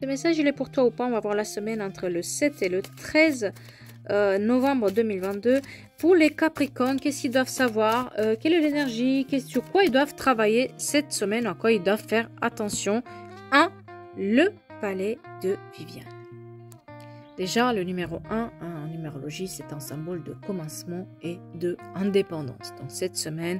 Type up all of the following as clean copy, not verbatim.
Ce message, il est pour toi ou pas? On va voir la semaine entre le 7 et le 13 novembre 2022. Pour les Capricornes, qu'est-ce qu'ils doivent savoir? Quelle est l'énergie? Sur quoi ils doivent travailler cette semaine? À quoi ils doivent faire attention? 1. Le palais de Viviane. Déjà, le numéro 1 en numérologie, c'est un symbole de commencement et de indépendance. Donc cette semaine,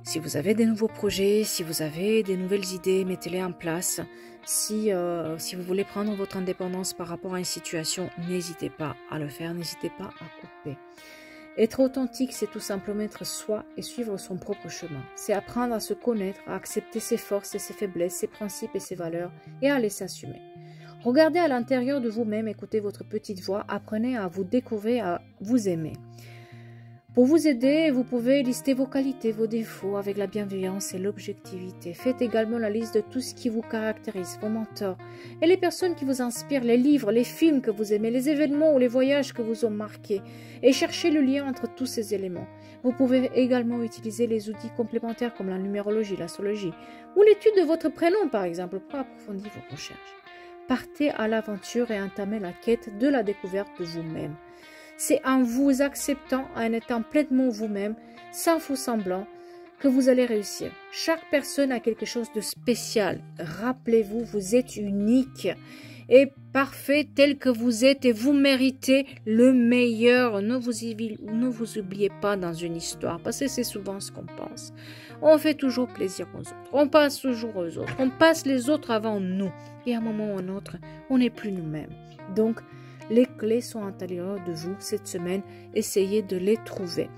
si vous avez des nouveaux projets, si vous avez des nouvelles idées, mettez-les en place. Si vous voulez prendre votre indépendance par rapport à une situation, n'hésitez pas à le faire, n'hésitez pas à couper. Être authentique, c'est tout simplement être soi et suivre son propre chemin. C'est apprendre à se connaître, à accepter ses forces et ses faiblesses, ses principes et ses valeurs et à les s'assumer. Regardez à l'intérieur de vous-même, écoutez votre petite voix, apprenez à vous découvrir, à vous aimer. Pour vous aider, vous pouvez lister vos qualités, vos défauts avec la bienveillance et l'objectivité. Faites également la liste de tout ce qui vous caractérise, vos mentors et les personnes qui vous inspirent, les livres, les films que vous aimez, les événements ou les voyages que vous ont marqués et cherchez le lien entre tous ces éléments. Vous pouvez également utiliser les outils complémentaires comme la numérologie, l'astrologie ou l'étude de votre prénom par exemple pour approfondir vos recherches. Partez à l'aventure et entamez la quête de la découverte de vous-même. C'est en vous acceptant, en étant pleinement vous-même, sans faux semblant, que vous allez réussir. Chaque personne a quelque chose de spécial. Rappelez-vous, vous êtes unique et parfait tel que vous êtes et vous méritez le meilleur. Ne vous oubliez pas dans une histoire parce que c'est souvent ce qu'on pense. On fait toujours plaisir aux autres. On passe toujours aux autres. On passe les autres avant nous. Et à un moment ou à un autre, on n'est plus nous-mêmes. Donc, les clés sont à l'intérieur de vous cette semaine. Essayez de les trouver.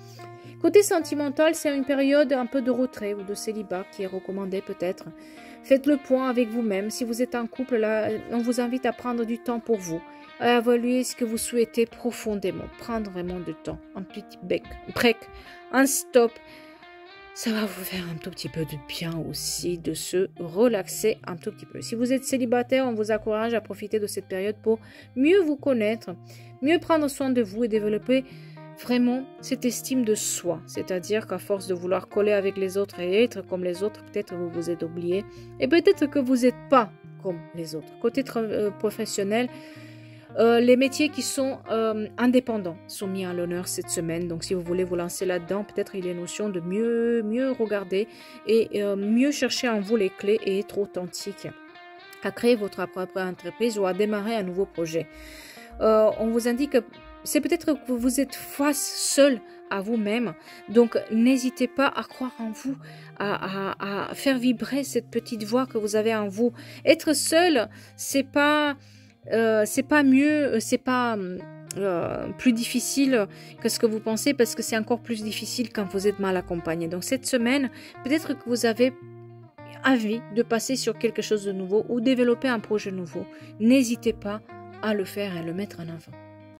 Côté sentimental, c'est une période un peu de retrait ou de célibat qui est recommandée peut-être. Faites le point avec vous-même. Si vous êtes en couple, là, on vous invite à prendre du temps pour vous, à évaluer ce que vous souhaitez profondément. Prendre vraiment du temps, un petit break, un stop. Ça va vous faire un tout petit peu de bien aussi de se relaxer un tout petit peu. Si vous êtes célibataire, on vous encourage à profiter de cette période pour mieux vous connaître, mieux prendre soin de vous et développer vraiment cette estime de soi. C'est-à-dire qu'à force de vouloir coller avec les autres et être comme les autres, peut-être vous vous êtes oublié et peut-être que vous n'êtes pas comme les autres. Côté professionnel, les métiers qui sont indépendants sont mis à l'honneur cette semaine. Donc, si vous voulez vous lancer là-dedans, peut-être il y a une notion de mieux regarder et mieux chercher en vous les clés et être authentique à créer votre propre entreprise ou à démarrer un nouveau projet. On vous indique que c'est peut-être que vous êtes face seul à vous-même. Donc, n'hésitez pas à croire en vous, à faire vibrer cette petite voix que vous avez en vous. Être seul, c'est pas mieux, c'est pas plus difficile que ce que vous pensez parce que c'est encore plus difficile quand vous êtes mal accompagné. Donc cette semaine, peut-être que vous avez envie de passer sur quelque chose de nouveau ou développer un projet nouveau. N'hésitez pas à le faire et à le mettre en avant.